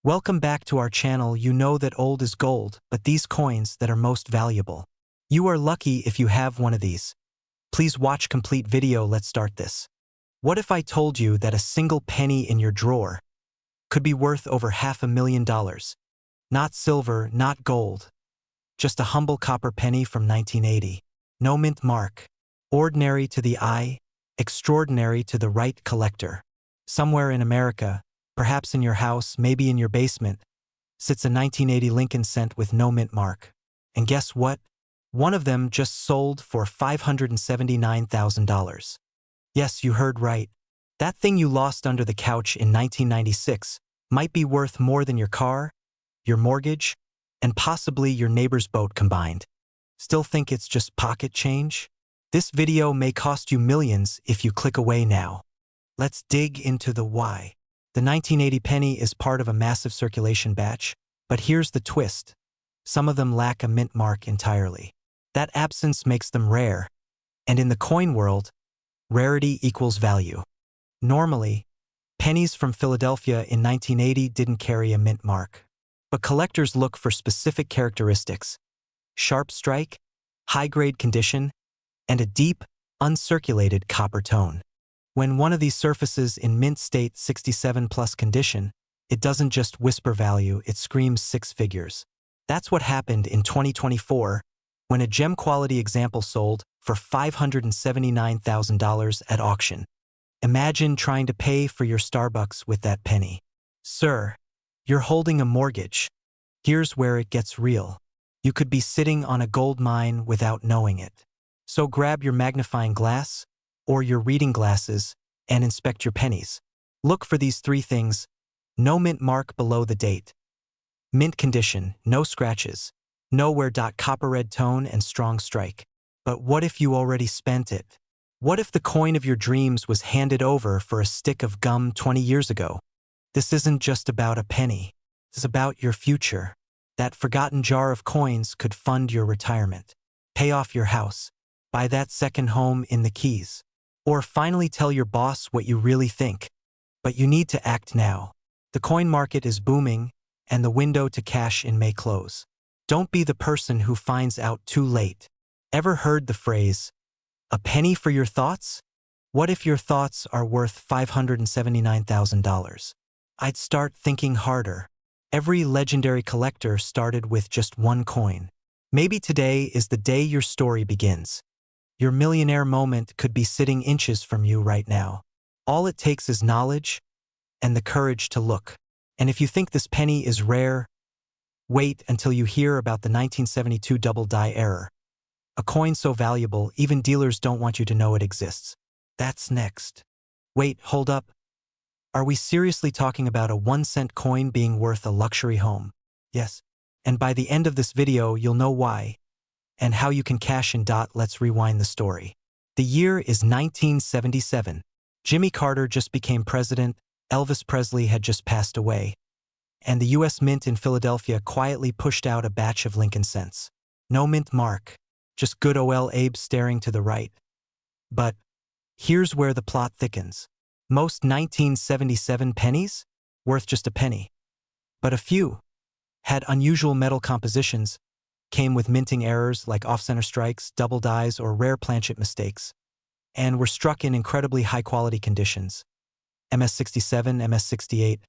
Welcome back to our channel. You know that old is gold, but these coins that are most valuable. You are lucky if you have one of these. Please watch complete video. Let's start this. What if I told you that a single penny in your drawer could be worth over $500,000? Not silver, not gold. Just a humble copper penny from 1980. No mint mark. Ordinary to the eye, extraordinary to the right collector. Somewhere in America, perhaps in your house, maybe in your basement, sits a 1980 Lincoln cent with no mint mark. And guess what? One of them just sold for $579,000. Yes, you heard right. That thing you lost under the couch in 1996 might be worth more than your car, your mortgage, and possibly your neighbor's boat combined. Still think it's just pocket change? This video may cost you millions if you click away now. Let's dig into the why. The 1980 penny is part of a massive circulation batch, but here's the twist. Some of them lack a mint mark entirely. That absence makes them rare, and in the coin world, rarity equals value. Normally, pennies from Philadelphia in 1980 didn't carry a mint mark. But collectors look for specific characteristics: sharp strike, high-grade condition, and a deep, uncirculated copper tone. When one of these surfaces in mint state 67+ condition, it doesn't just whisper value, it screams six figures. That's what happened in 2024 when a gem-quality example sold for $579,000 at auction. Imagine trying to pay for your Starbucks with that penny. Sir, you're holding a mortgage. Here's where it gets real. You could be sitting on a gold mine without knowing it. So grab your magnifying glass or your reading glasses and inspect your pennies. Look for these three things: no mint mark below the date, mint condition, no scratches, nowhere. Copper red tone and strong strike. But what if you already spent it? What if the coin of your dreams was handed over for a stick of gum 20 years ago? This isn't just about a penny. It's about your future. That forgotten jar of coins could fund your retirement, pay off your house, buy that second home in the Keys, or finally tell your boss what you really think. But you need to act now. The coin market is booming, and the window to cash in may close. Don't be the person who finds out too late. Ever heard the phrase, "a penny for your thoughts"? What if your thoughts are worth $579,000? I'd start thinking harder. Every legendary collector started with just one coin. Maybe today is the day your story begins. Your millionaire moment could be sitting inches from you right now. All it takes is knowledge and the courage to look. And if you think this penny is rare, wait until you hear about the 1972 double die error. A coin so valuable, even dealers don't want you to know it exists. That's next. Wait, hold up. Are we seriously talking about a 1-cent coin being worth a luxury home? Yes. And by the end of this video, you'll know why and how you can cash in. Let's rewind the story. The year is 1977. Jimmy Carter just became president, Elvis Presley had just passed away, and the U.S. Mint in Philadelphia quietly pushed out a batch of Lincoln cents. No mint mark, just good old Abe staring to the right. But here's where the plot thickens. Most 1977 pennies? Worth just a penny. But a few had unusual metal compositions, came with minting errors like off-center strikes, double dies, or rare planchet mistakes, and were struck in incredibly high-quality conditions. MS-67, MS-68,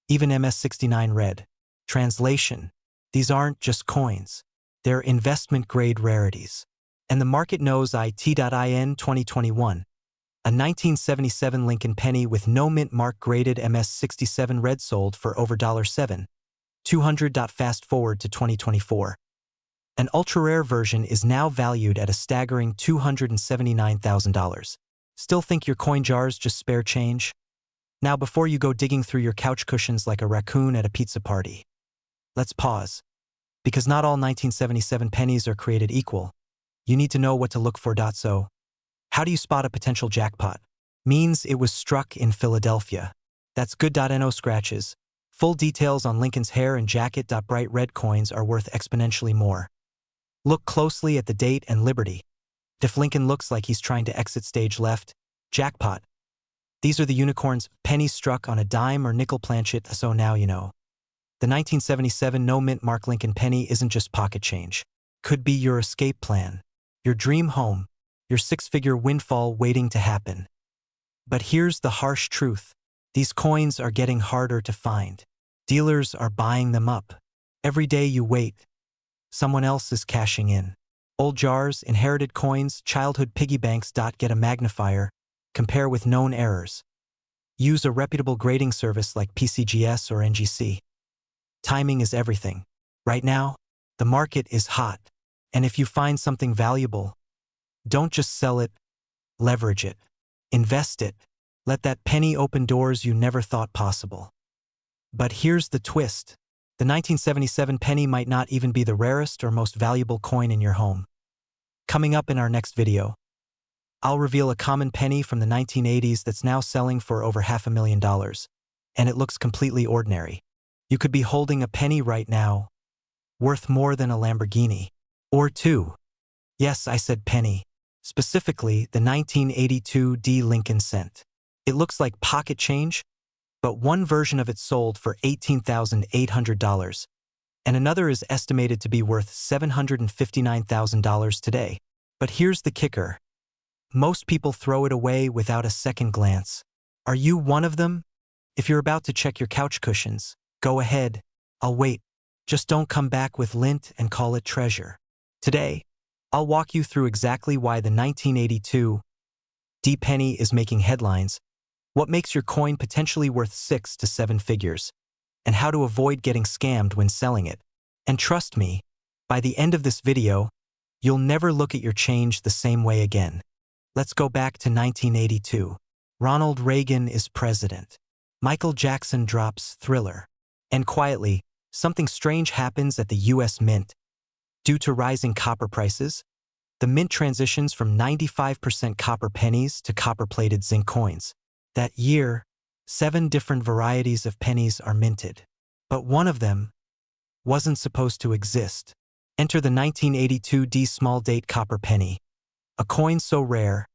even MS-69 red. Translation: these aren't just coins. They're investment-grade rarities. And the market knows it. In 2021, a 1977 Lincoln penny with no mint mark graded MS-67 red sold for over $7,200. Fast forward to 2024. An ultra-rare version is now valued at a staggering $279,000. Still think your coin jars just spare change? Now, before you go digging through your couch cushions like a raccoon at a pizza party, let's pause. Because not all 1977 pennies are created equal. You need to know what to look for. So, how do you spot a potential jackpot? Means it was struck in Philadelphia. That's good. No scratches. Full details on Lincoln's hair and jacket. Bright red coins are worth exponentially more. Look closely at the date and Liberty. If Lincoln looks like he's trying to exit stage left, jackpot. These are the unicorns, pennies struck on a dime or nickel planchet, so now you know. The 1977 no-mint Mark Lincoln penny isn't just pocket change. Could be your escape plan, your dream home, your six-figure windfall waiting to happen. But here's the harsh truth. These coins are getting harder to find. Dealers are buying them up. Every day you wait, someone else is cashing in. Old jars, inherited coins, childhood piggy banks. Get a magnifier. Compare with known errors. Use a reputable grading service like PCGS or NGC. Timing is everything. Right now, the market is hot. And if you find something valuable, don't just sell it, leverage it. Invest it. Let that penny open doors you never thought possible. But here's the twist. The 1977 penny might not even be the rarest or most valuable coin in your home. Coming up in our next video, I'll reveal a common penny from the 1980s that's now selling for over $500,000, and it looks completely ordinary. You could be holding a penny right now, worth more than a Lamborghini. Or two. Yes, I said penny. Specifically, the 1982 D. Lincoln cent. It looks like pocket change, but one version of it sold for $18,800, and another is estimated to be worth $759,000 today. But here's the kicker. Most people throw it away without a second glance. Are you one of them? If you're about to check your couch cushions, go ahead. I'll wait. Just don't come back with lint and call it treasure. Today, I'll walk you through exactly why the 1982 D penny is making headlines, what makes your coin potentially worth 6 to 7 figures, and how to avoid getting scammed when selling it. And trust me, by the end of this video, you'll never look at your change the same way again. Let's go back to 1982. Ronald Reagan is president. Michael Jackson drops Thriller. And quietly, something strange happens at the US Mint. Due to rising copper prices, the mint transitions from 95% copper pennies to copper-plated zinc coins. That year, 7 different varieties of pennies are minted. But one of them wasn't supposed to exist. Enter the 1982 D small-date copper penny. A coin so rare,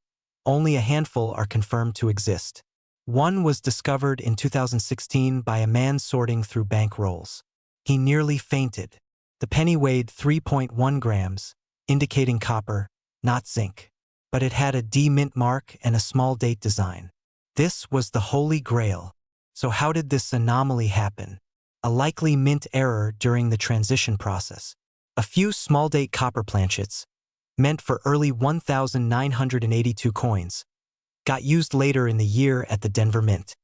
only a handful are confirmed to exist. One was discovered in 2016 by a man sorting through bank rolls. He nearly fainted. The penny weighed 3.1 grams, indicating copper, not zinc. But it had a D mint mark and a small date design. This was the holy grail. So how did this anomaly happen? A likely mint error during the transition process. A few small date copper planchets, meant for early 1982 coins, got used later in the year at the Denver Mint.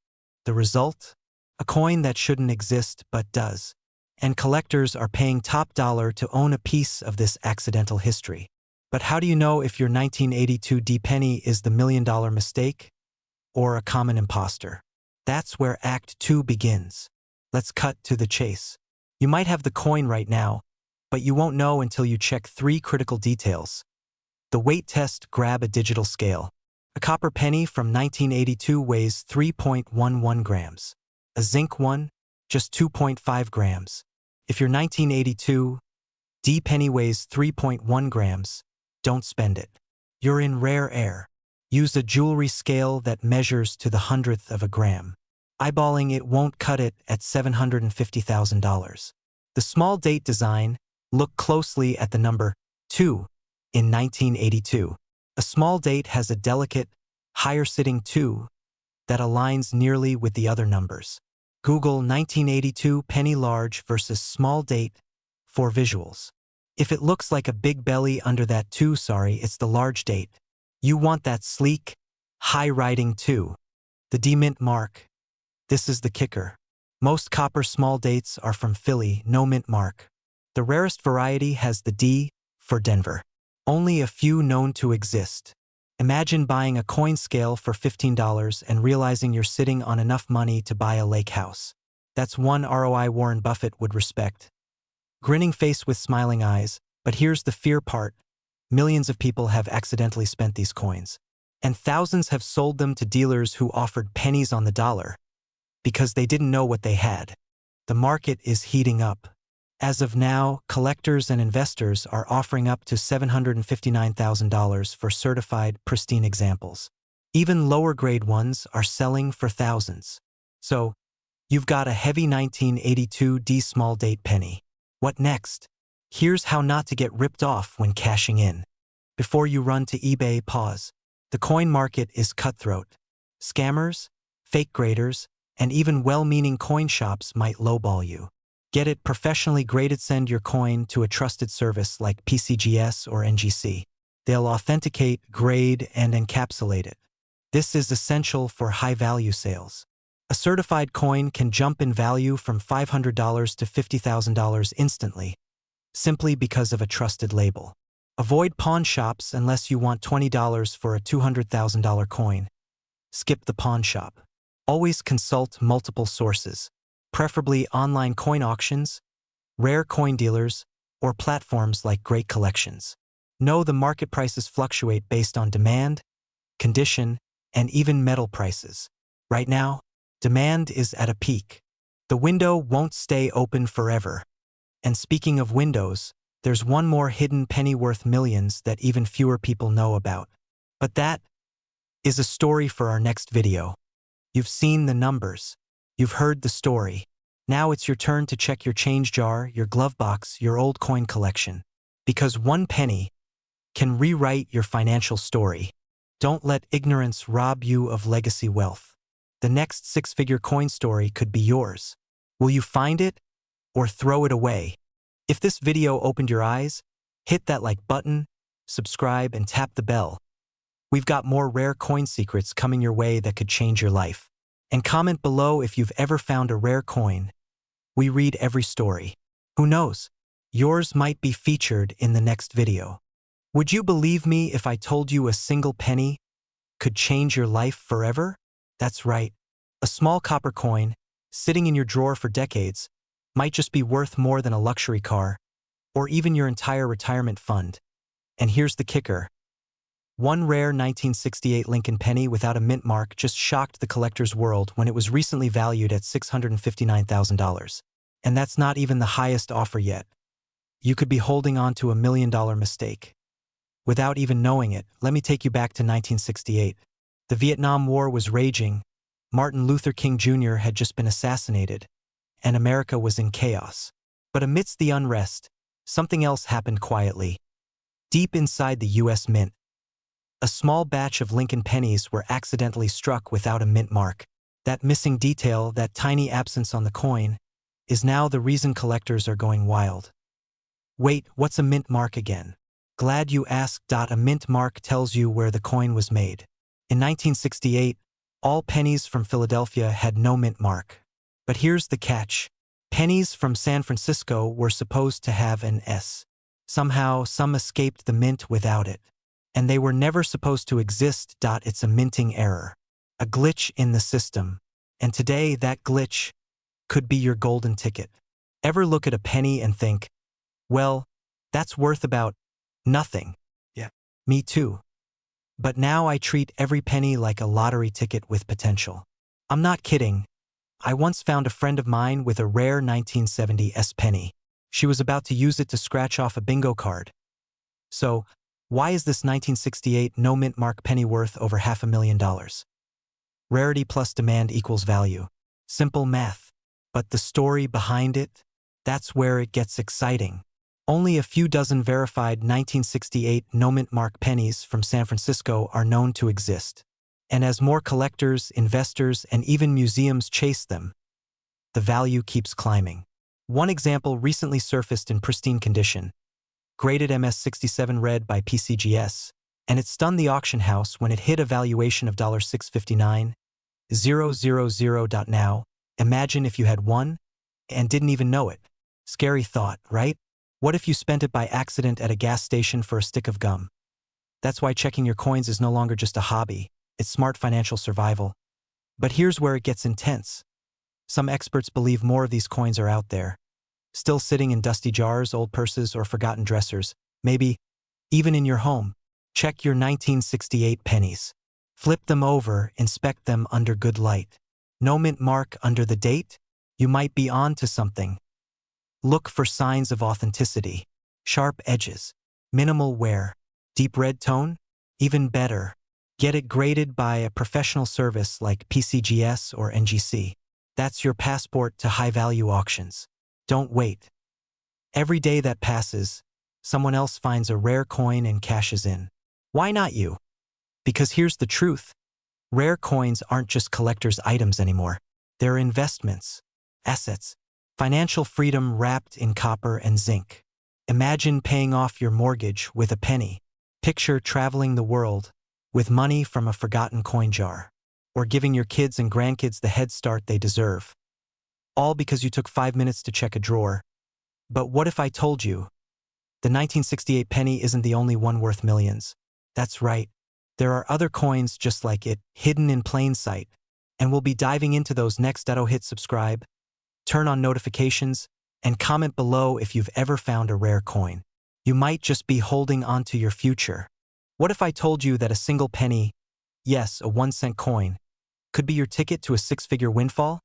The result? A coin that shouldn't exist but does. And collectors are paying top dollar to own a piece of this accidental history. But how do you know if your 1982 D penny is the million-dollar mistake or a common imposter? That's where Act 2 begins. Let's cut to the chase. You might have the coin right now, but you won't know until you check 3 critical details. The weight test. Grab a digital scale. A copper penny from 1982 weighs 3.11 grams. A zinc one, just 2.5 grams. If your 1982 D penny weighs 3.1 grams, don't spend it. You're in rare air. Use a jewelry scale that measures to the 100th of a gram. Eyeballing it won't cut it at $750,000. The small date design. Look closely at the number 2 in 1982. A small date has a delicate, higher-sitting 2 that aligns nearly with the other numbers. Google 1982 penny large versus small date for visuals. If it looks like a big belly under that 2, it's the large date. You want that sleek, high-riding 2. The D mint mark. This is the kicker. Most copper small dates are from Philly, no mint mark. The rarest variety has the D for Denver. Only a few known to exist. Imagine buying a coin scale for $15 and realizing you're sitting on enough money to buy a lake house. That's one ROI Warren Buffett would respect. Grinning face with smiling eyes, but here's the fear part. Millions of people have accidentally spent these coins, and thousands have sold them to dealers who offered pennies on the dollar because they didn't know what they had. The market is heating up. As of now, collectors and investors are offering up to $759,000 for certified, pristine examples. Even lower-grade ones are selling for thousands. So, You've got a heavy 1982 D small date penny. What next? Here's how not to get ripped off when cashing in. Before you run to eBay, pause. The coin market is cutthroat. Scammers, fake graders, and even well-meaning coin shops might lowball you. Get it professionally graded. Send your coin to a trusted service like PCGS or NGC. They'll authenticate, grade, and encapsulate it. This is essential for high-value sales. A certified coin can jump in value from $500 to $50,000 instantly, simply because of a trusted label. Avoid pawn shops unless you want $20 for a $200,000 coin. Skip the pawn shop. Always consult multiple sources, preferably online coin auctions, rare coin dealers, or platforms like Great Collections. Know the market prices fluctuate based on demand, condition, and even metal prices. Right now, demand is at a peak. The window won't stay open forever. And speaking of windows, there's one more hidden penny worth millions that even fewer people know about. But that is a story for our next video. You've seen the numbers. You've heard the story. Now it's your turn to check your change jar, your glove box, your old coin collection. Because one penny can rewrite your financial story. Don't let ignorance rob you of legacy wealth. The next six-figure coin story could be yours. Will you find it or throw it away? If this video opened your eyes, hit that like button, subscribe, and tap the bell. We've got more rare coin secrets coming your way that could change your life. And comment below if you've ever found a rare coin. We read every story. Who knows? Yours might be featured in the next video. Would you believe me if I told you a single penny could change your life forever? That's right. A small copper coin, sitting in your drawer for decades, might just be worth more than a luxury car, or even your entire retirement fund. And here's the kicker. One rare 1968 Lincoln penny without a mint mark just shocked the collector's world when it was recently valued at $659,000. And that's not even the highest offer yet. You could be holding on to $1 million mistake. Without even knowing it, let me take you back to 1968. The Vietnam War was raging, Martin Luther King Jr. had just been assassinated, and America was in chaos. But amidst the unrest, something else happened quietly. Deep inside the U.S. Mint, a small batch of Lincoln pennies were accidentally struck without a mint mark. That missing detail, that tiny absence on the coin, is now the reason collectors are going wild. Wait, what's a mint mark again? Glad you asked. A mint mark tells you where the coin was made. In 1968, all pennies from Philadelphia had no mint mark. But here's the catch. Pennies from San Francisco were supposed to have an S. Somehow, some escaped the mint without it. And they were never supposed to exist. It's a minting error. A glitch in the system. And today, that glitch could be your golden ticket. Ever look at a penny and think, well, that's worth about nothing? Yeah. Me too. But now I treat every penny like a lottery ticket with potential. I'm not kidding. I once found a friend of mine with a rare 1970 S penny. She was about to use it to scratch off a bingo card. So, why is this 1968 no mint mark penny worth over $500,000? Rarity plus demand equals value. Simple math. But the story behind it? That's where it gets exciting. Only a few dozen verified 1968 no mint mark pennies from San Francisco are known to exist. And as more collectors, investors, and even museums chase them, the value keeps climbing. One example recently surfaced in pristine condition, graded MS67 red by PCGS, and it stunned the auction house when it hit a valuation of $659,000. Now, imagine if you had one and didn't even know it. Scary thought, right? What if you spent it by accident at a gas station for a stick of gum? That's why checking your coins is no longer just a hobby, it's smart financial survival. But here's where it gets intense. Some experts believe more of these coins are out there, still sitting in dusty jars, old purses, or forgotten dressers, maybe even in your home. Check your 1968 pennies. Flip them over, inspect them under good light. No mint mark under the date? You might be on to something. Look for signs of authenticity. Sharp edges, minimal wear, deep red tone? Even better, get it graded by a professional service like PCGS or NGC. That's your passport to high-value auctions. Don't wait. Every day that passes, someone else finds a rare coin and cashes in. Why not you? Because here's the truth. Rare coins aren't just collector's items anymore. They're investments, assets, financial freedom wrapped in copper and zinc. Imagine paying off your mortgage with a penny. Picture traveling the world with money from a forgotten coin jar. Or giving your kids and grandkids the head start they deserve. All because you took 5 minutes to check a drawer. But what if I told you the 1968 penny isn't the only one worth millions? That's right. There are other coins just like it, hidden in plain sight. And we'll be diving into those next. Hit subscribe, turn on notifications, and comment below if you've ever found a rare coin. You might just be holding on to your future. What if I told you that a single penny, yes, a 1-cent coin, could be your ticket to a 6-figure windfall?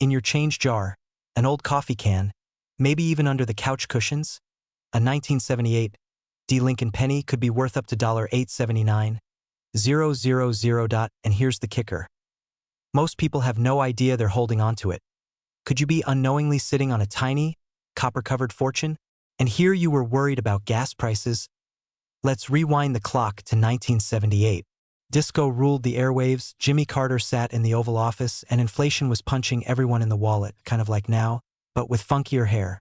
In your change jar, an old coffee can, maybe even under the couch cushions? A 1978 D. Lincoln penny could be worth up to $879,000. And here's the kicker. Most people have no idea they're holding on to it. Could you be unknowingly sitting on a tiny, copper-covered fortune? And here you were worried about gas prices? Let's rewind the clock to 1978. Disco ruled the airwaves, Jimmy Carter sat in the Oval Office, and inflation was punching everyone in the wallet, kind of like now, but with funkier hair.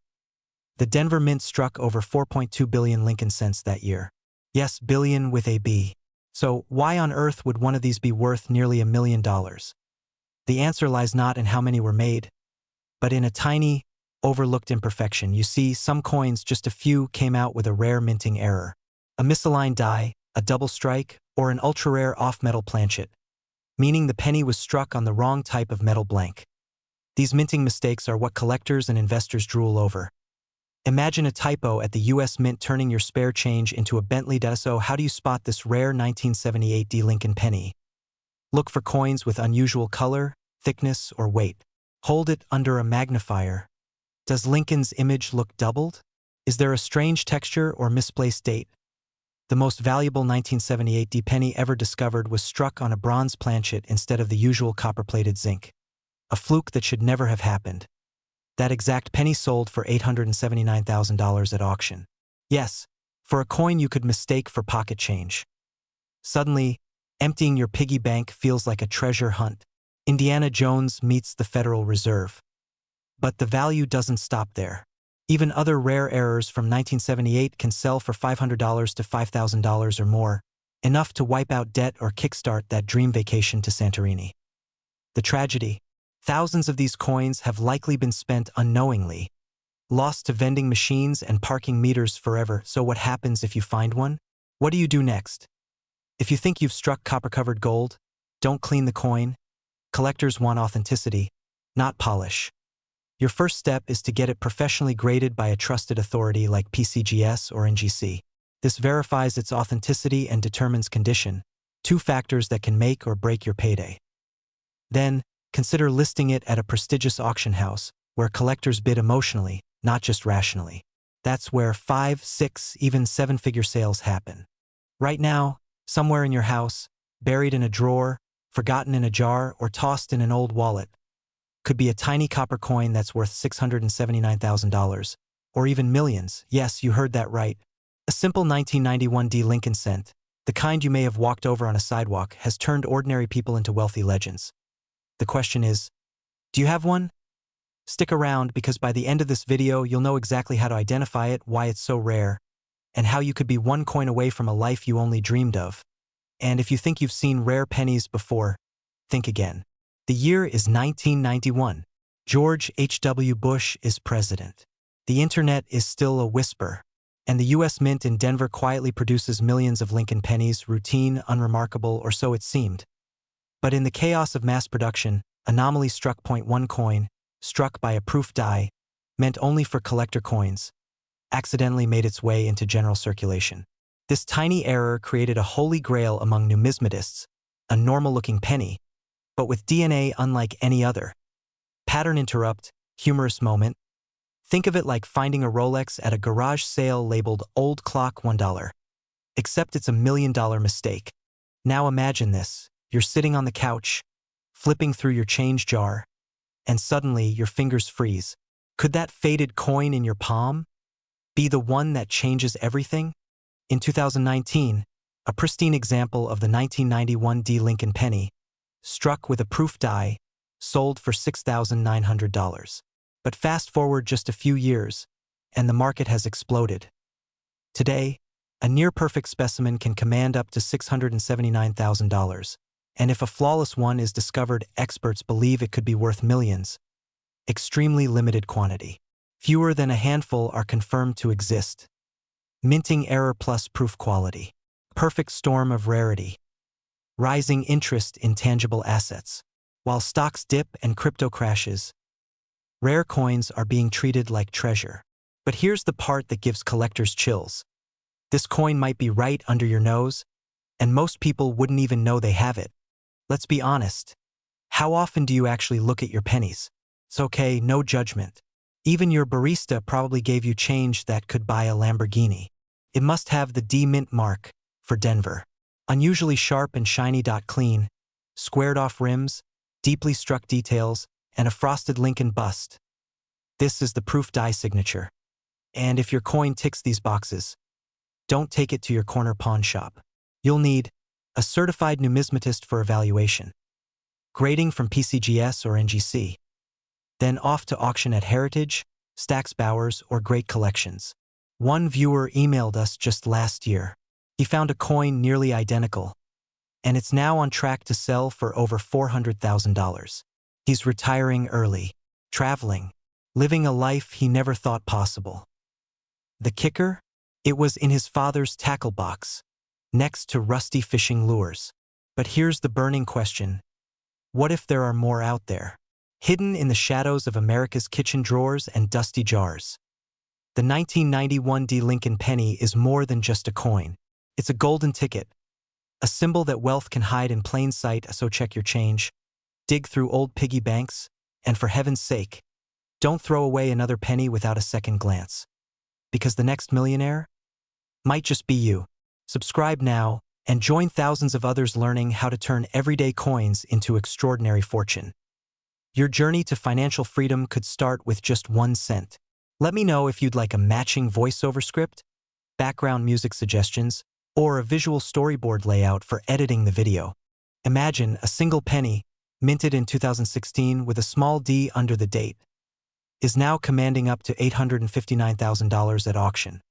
The Denver Mint struck over 4.2 billion Lincoln cents that year. Yes, billion with a B. So why on earth would one of these be worth nearly $1 million? The answer lies not in how many were made, but in a tiny, overlooked imperfection. You see, some coins, just a few, came out with a rare minting error. A misaligned die, a double strike, or an ultra-rare off-metal planchet, meaning the penny was struck on the wrong type of metal blank. These minting mistakes are what collectors and investors drool over. Imagine a typo at the US Mint turning your spare change into a Bentley. So how do you spot this rare 1978 D. Lincoln penny? Look for coins with unusual color, thickness, or weight. Hold it under a magnifier. Does Lincoln's image look doubled? Is there a strange texture or misplaced date? The most valuable 1978 D penny ever discovered was struck on a bronze planchet instead of the usual copper-plated zinc. A fluke that should never have happened. That exact penny sold for $879,000 at auction. Yes, for a coin you could mistake for pocket change. Suddenly, emptying your piggy bank feels like a treasure hunt. Indiana Jones meets the Federal Reserve. But the value doesn't stop there. Even other rare errors from 1978 can sell for $500 to $5,000 or more, enough to wipe out debt or kickstart that dream vacation to Santorini. The tragedy: thousands of these coins have likely been spent unknowingly, lost to vending machines and parking meters forever. So what happens if you find one? What do you do next? If you think you've struck copper-covered gold, don't clean the coin. Collectors want authenticity, not polish. Your first step is to get it professionally graded by a trusted authority like PCGS or NGC. This verifies its authenticity and determines condition, 2 factors that can make or break your payday. Then, consider listing it at a prestigious auction house, where collectors bid emotionally, not just rationally. That's where 5, 6, even 7-figure sales happen. Right now, somewhere in your house, buried in a drawer, forgotten in a jar, or tossed in an old wallet, could be a tiny copper coin that's worth $679,000, or even millions. Yes, you heard that right. A simple 1991 D. Lincoln cent, the kind you may have walked over on a sidewalk, has turned ordinary people into wealthy legends. The question is, do you have one? Stick around, because by the end of this video you'll know exactly how to identify it, why it's so rare, and how you could be one coin away from a life you only dreamed of. And if you think you've seen rare pennies before, think again. The year is 1991. George H.W. Bush is president. The internet is still a whisper, and the US Mint in Denver quietly produces millions of Lincoln pennies, routine, unremarkable, or so it seemed. But in the chaos of mass production, anomaly struck. .1 coin, struck by a proof die, meant only for collector coins, accidentally made its way into general circulation. This tiny error created a holy grail among numismatists, a normal-looking penny, but with DNA unlike any other. Pattern interrupt, humorous moment. Think of it like finding a Rolex at a garage sale labeled Old Clock $1. Except it's $1 million mistake. Now imagine this. You're sitting on the couch, flipping through your change jar, and suddenly your fingers freeze. Could that faded coin in your palm be the one that changes everything? In 2019, a pristine example of the 1991 D Lincoln penny, struck with a proof die, sold for $6,900. But fast forward just a few years, and the market has exploded. Today, a near-perfect specimen can command up to $679,000, and if a flawless one is discovered, experts believe it could be worth millions. Extremely limited quantity. Fewer than a handful are confirmed to exist. Minting error plus proof quality. Perfect storm of rarity. Rising interest in tangible assets. While stocks dip and crypto crashes, rare coins are being treated like treasure. But here's the part that gives collectors chills. This coin might be right under your nose, and most people wouldn't even know they have it. Let's be honest. How often do you actually look at your pennies? It's okay, no judgment. Even your barista probably gave you change that could buy a Lamborghini. It must have the D mint mark for Denver. Unusually sharp and shiny. Clean, squared off rims, deeply struck details, and a frosted Lincoln bust. This is the proof die signature. And if your coin ticks these boxes, don't take it to your corner pawn shop. You'll need a certified numismatist for evaluation, grading from PCGS or NGC, then off to auction at Heritage, Stax Bowers, or Great Collections. One viewer emailed us just last year. He found a coin nearly identical, and it's now on track to sell for over $400,000. He's retiring early, traveling, living a life he never thought possible. The kicker? It was in his father's tackle box, next to rusty fishing lures. But here's the burning question. What if there are more out there, hidden in the shadows of America's kitchen drawers and dusty jars? The 1991 D Lincoln penny is more than just a coin. It's a golden ticket, a symbol that wealth can hide in plain sight. So check your change, dig through old piggy banks, and for heaven's sake, don't throw away another penny without a second glance. Because the next millionaire might just be you. Subscribe now and join thousands of others learning how to turn everyday coins into extraordinary fortune. Your journey to financial freedom could start with just 1 cent. Let me know if you'd like a matching voiceover script, background music suggestions, or a visual storyboard layout for editing the video. Imagine a single penny, minted in 2016 with a small d under the date, is now commanding up to $859,000 at auction.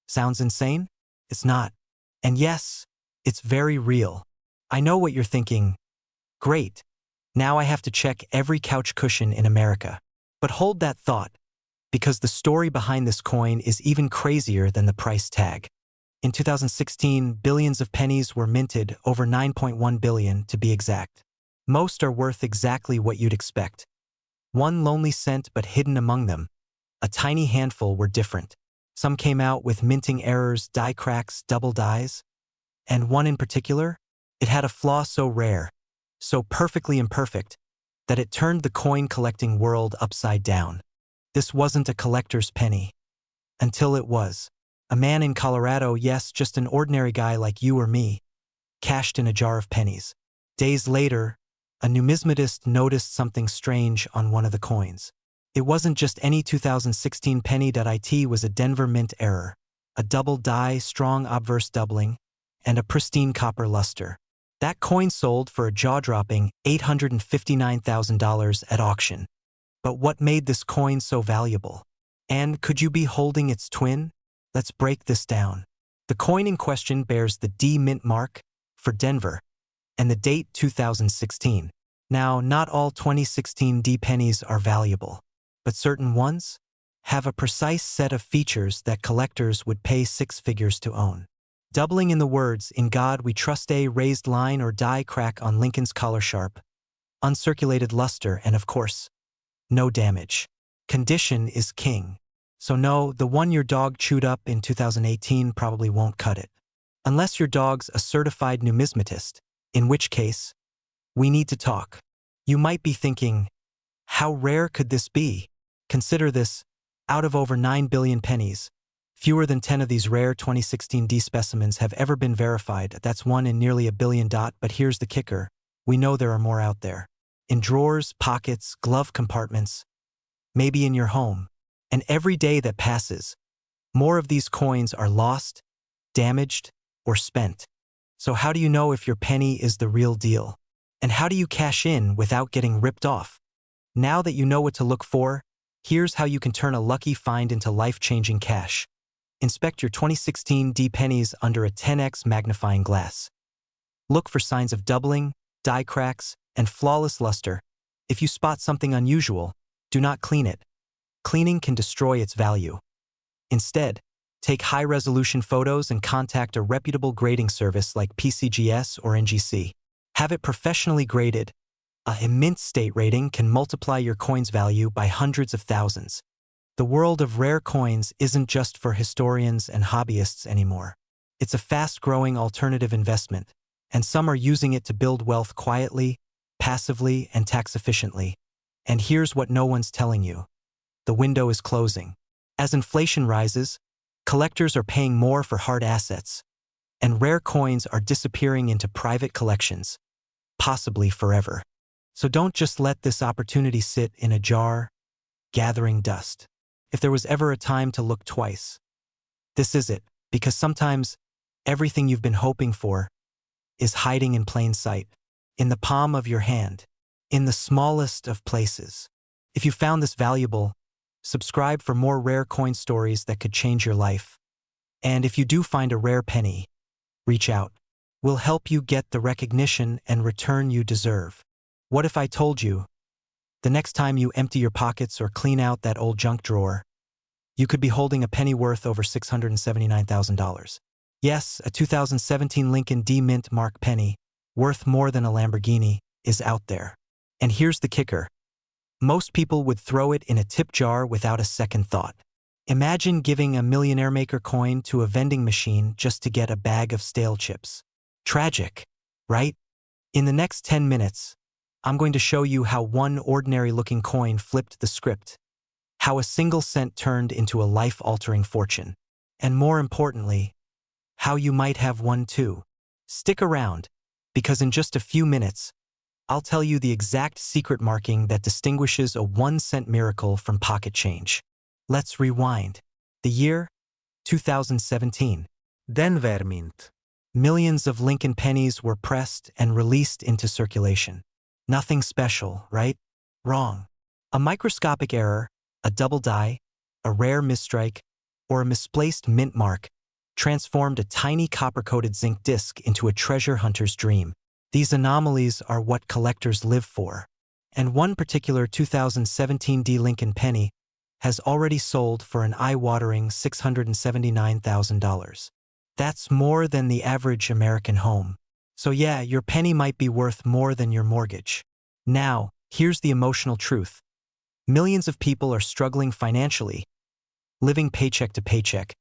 Sounds insane? It's not. And yes, it's very real. I know what you're thinking. Great. Now I have to check every couch cushion in America. But hold that thought, because the story behind this coin is even crazier than the price tag. In 2016, billions of pennies were minted, over 9.1 billion to be exact. Most are worth exactly what you'd expect. One lonely cent, but hidden among them, a tiny handful were different. Some came out with minting errors, die cracks, double dies. And one in particular, it had a flaw so rare, so perfectly imperfect, that it turned the coin-collecting world upside down. This wasn't a collector's penny. Until it was. A man in Colorado, yes, just an ordinary guy like you or me, cashed in a jar of pennies. Days later, a numismatist noticed something strange on one of the coins. It wasn't just any 2016 penny. It was a Denver mint error, a double die, strong obverse doubling, and a pristine copper luster. That coin sold for a jaw-dropping $859,000 at auction. But what made this coin so valuable? And could you be holding its twin? Let's break this down. The coin in question bears the D mint mark for Denver and the date 2016. Now, not all 2016 D pennies are valuable, but certain ones have a precise set of features that collectors would pay 6 figures to own. Doubling in the words, "In God We Trust," a raised line or die crack on Lincoln's collar sharp, uncirculated luster, and of course, no damage. Condition is king. So no, the one your dog chewed up in 2018 probably won't cut it. Unless your dog's a certified numismatist, in which case, we need to talk. You might be thinking, how rare could this be? Consider this, out of over 9 billion pennies, fewer than 10 of these rare 2016 D specimens have ever been verified. That's one in nearly a billion. But here's the kicker. We know there are more out there. in drawers, pockets, glove compartments, maybe in your home. And every day that passes, more of these coins are lost, damaged, or spent. So how do you know if your penny is the real deal? And how do you cash in without getting ripped off? Now that you know what to look for, here's how you can turn a lucky find into life-changing cash. Inspect your 2016 D pennies under a 10x magnifying glass. Look for signs of doubling, die cracks, and flawless luster. If you spot something unusual, do not clean it. Cleaning can destroy its value. Instead, take high-resolution photos and contact a reputable grading service like PCGS or NGC. Have it professionally graded. A mint state rating can multiply your coin's value by hundreds of thousands. The world of rare coins isn't just for historians and hobbyists anymore. It's a fast-growing alternative investment, and some are using it to build wealth quietly, passively, and tax-efficiently. And here's what no one's telling you. The window is closing. As inflation rises, collectors are paying more for hard assets, and rare coins are disappearing into private collections, possibly forever. So don't just let this opportunity sit in a jar, gathering dust. If there was ever a time to look twice, this is it, because sometimes everything you've been hoping for is hiding in plain sight, in the palm of your hand, in the smallest of places. If you found this valuable, subscribe for more rare coin stories that could change your life. And if you do find a rare penny, reach out. We'll help you get the recognition and return you deserve. What if I told you, the next time you empty your pockets or clean out that old junk drawer, you could be holding a penny worth over $679,000. Yes, a 2017 Lincoln D Mint Mark penny, worth more than a Lamborghini, is out there. And here's the kicker. Most people would throw it in a tip jar without a second thought. Imagine giving a Millionaire Maker coin to a vending machine just to get a bag of stale chips. Tragic, right? In the next 10 minutes, I'm going to show you how one ordinary-looking coin flipped the script, how a single cent turned into a life-altering fortune, and more importantly, how you might have one too. Stick around, because in just a few minutes, I'll tell you the exact secret marking that distinguishes a 1-cent miracle from pocket change. Let's rewind. The year? 2017. Denver Mint. Millions of Lincoln pennies were pressed and released into circulation. Nothing special, right? Wrong. A microscopic error, a double die, a rare misstrike, or a misplaced mint mark transformed a tiny copper-coated zinc disc into a treasure hunter's dream. These anomalies are what collectors live for. And one particular 2017 D Lincoln penny has already sold for an eye-watering $679,000. That's more than the average American home. So yeah, your penny might be worth more than your mortgage. Now, here's the emotional truth. Millions of people are struggling financially, living paycheck to paycheck,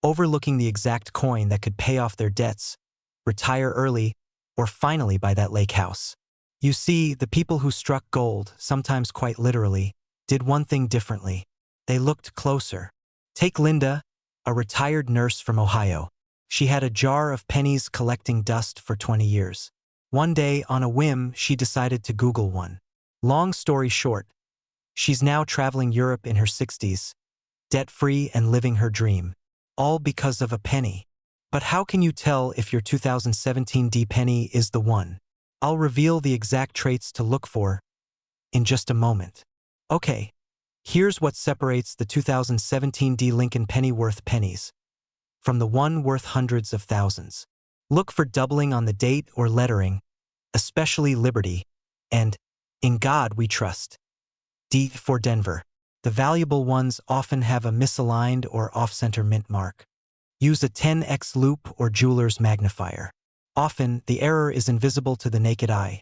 overlooking the exact coin that could pay off their debts, retire early, or finally buy that lake house. You see, the people who struck gold, sometimes quite literally, did one thing differently. They looked closer. Take Linda, a retired nurse from Ohio. She had a jar of pennies collecting dust for 20 years. One day, on a whim, she decided to Google one. Long story short, she's now traveling Europe in her 60s, debt-free and living her dream. All because of a penny. But how can you tell if your 2017 D penny is the one? I'll reveal the exact traits to look for in just a moment. Okay, here's what separates the 2017 D Lincoln penny worth pennies from the one worth hundreds of thousands. Look for doubling on the date or lettering, especially Liberty, and In God We Trust. D for Denver. The valuable ones often have a misaligned or off-center mint mark. Use a 10x loop or jeweler's magnifier. Often, the error is invisible to the naked eye.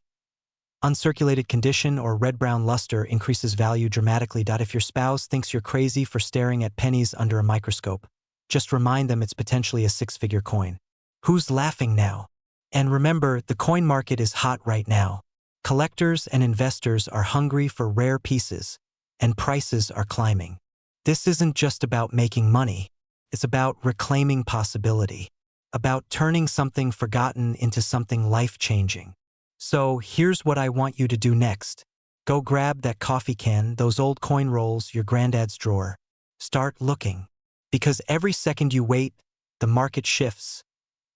Uncirculated condition or red-brown luster increases value dramatically. If your spouse thinks you're crazy for staring at pennies under a microscope, just remind them it's potentially a 6-figure coin. Who's laughing now? And remember, the coin market is hot right now. Collectors and investors are hungry for rare pieces, and prices are climbing. This isn't just about making money. It's about reclaiming possibility, about turning something forgotten into something life-changing. So here's what I want you to do next. Go grab that coffee can, those old coin rolls, your granddad's drawer. Start looking. Because every second you wait, the market shifts,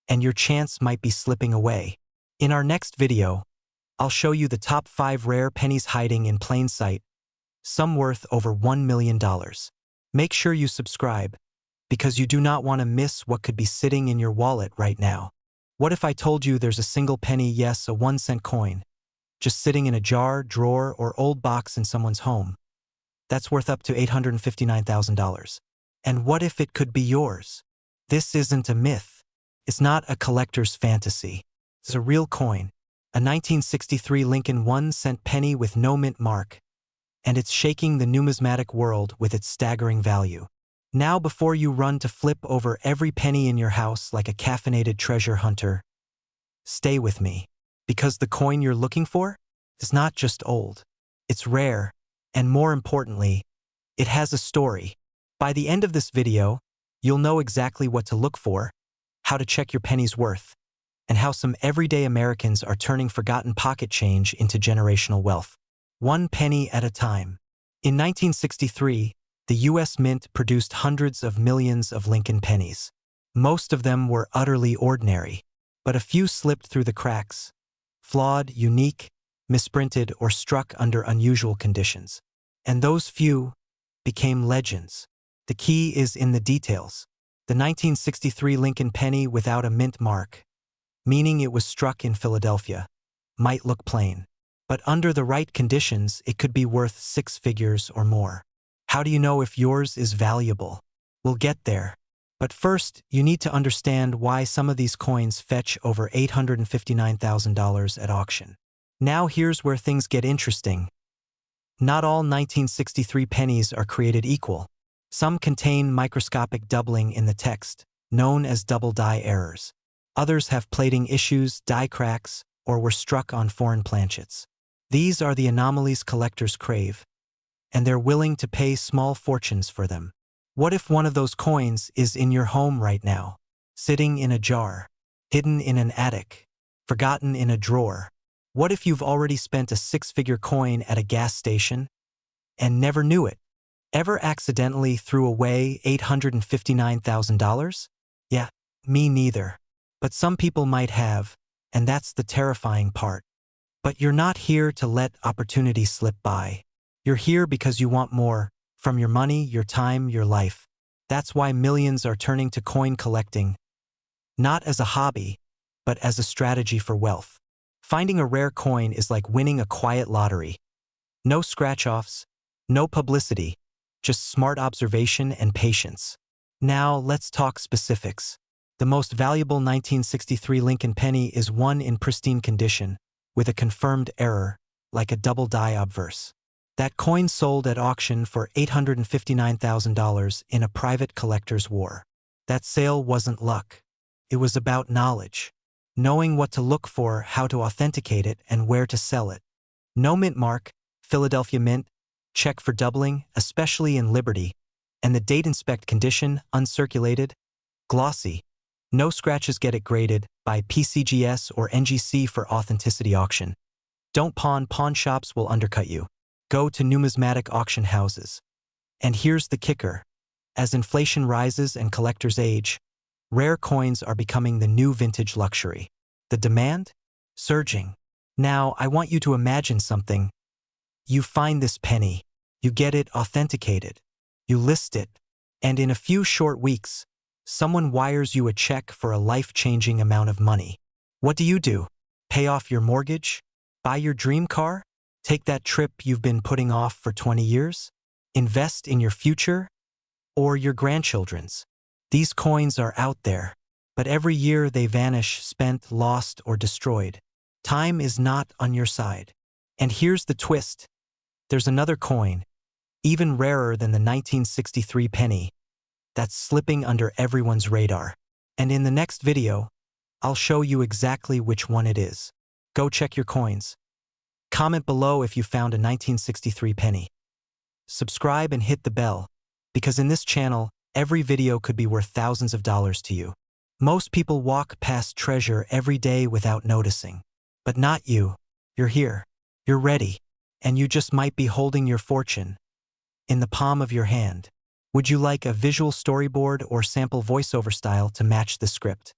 and your chance might be slipping away. In our next video, I'll show you the top 5 rare pennies hiding in plain sight, some worth over $1 million. Make sure you subscribe, because you do not want to miss what could be sitting in your wallet right now. What if I told you there's a single penny, yes, a 1-cent coin, just sitting in a jar, drawer, or old box in someone's home? That's worth up to $859,000. And what if it could be yours? This isn't a myth. It's not a collector's fantasy. It's a real coin, a 1963 Lincoln 1-cent penny with no mint mark, and it's shaking the numismatic world with its staggering value. Now, before you run to flip over every penny in your house like a caffeinated treasure hunter, stay with me, because the coin you're looking for is not just old. It's rare, and more importantly, it has a story. By the end of this video, you'll know exactly what to look for, how to check your penny's worth, and how some everyday Americans are turning forgotten pocket change into generational wealth. One penny at a time. In 1963, the U.S. Mint produced hundreds of millions of Lincoln pennies. Most of them were utterly ordinary, but a few slipped through the cracks, flawed, unique, misprinted, or struck under unusual conditions. And those few became legends. The key is in the details. The 1963 Lincoln penny without a mint mark, meaning it was struck in Philadelphia, might look plain. But under the right conditions, it could be worth 6 figures or more. How do you know if yours is valuable? We'll get there. But first, you need to understand why some of these coins fetch over $859,000 at auction. Now here's where things get interesting. Not all 1963 pennies are created equal. Some contain microscopic doubling in the text, known as double die errors. Others have plating issues, die cracks, or were struck on foreign planchets. These are the anomalies collectors crave, and they're willing to pay small fortunes for them. What if one of those coins is in your home right now, sitting in a jar, hidden in an attic, forgotten in a drawer? What if you've already spent a 6-figure coin at a gas station and never knew it? Ever accidentally threw away $859,000? Yeah, me neither. But some people might have, and that's the terrifying part. But you're not here to let opportunity slip by. You're here because you want more, from your money, your time, your life. That's why millions are turning to coin collecting, not as a hobby, but as a strategy for wealth. Finding a rare coin is like winning a quiet lottery. No scratch-offs, no publicity, just smart observation and patience. Now let's talk specifics. The most valuable 1963 Lincoln penny is one in pristine condition, with a confirmed error, like a double die obverse. That coin sold at auction for $859,000 in a private collector's war. That sale wasn't luck. It was about knowledge. Knowing what to look for, how to authenticate it, and where to sell it. No mint mark, Philadelphia Mint, check for doubling, especially in Liberty, and the date inspect condition, uncirculated, glossy. No scratches, get it graded by PCGS or NGC for authenticity auction. Don't pawn shops will undercut you. Go to numismatic auction houses. And here's the kicker. As inflation rises and collectors age, rare coins are becoming the new vintage luxury. The demand? Surging. Now, I want you to imagine something. You find this penny. You get it authenticated. You list it. And in a few short weeks, someone wires you a check for a life-changing amount of money. What do? Pay off your mortgage? Buy your dream car? Take that trip you've been putting off for 20 years? Invest in your future? Or your grandchildren's? These coins are out there, but every year they vanish, spent, lost, or destroyed. Time is not on your side. And here's the twist. There's another coin, even rarer than the 1963 penny, that's slipping under everyone's radar. And in the next video, I'll show you exactly which one it is. Go check your coins. Comment below if you found a 1963 penny. Subscribe and hit the bell, because in this channel, every video could be worth thousands of dollars to you. Most people walk past treasure every day without noticing. But not you. You're here. You're ready. And you just might be holding your fortune in the palm of your hand. Would you like a visual storyboard or sample voiceover style to match the script?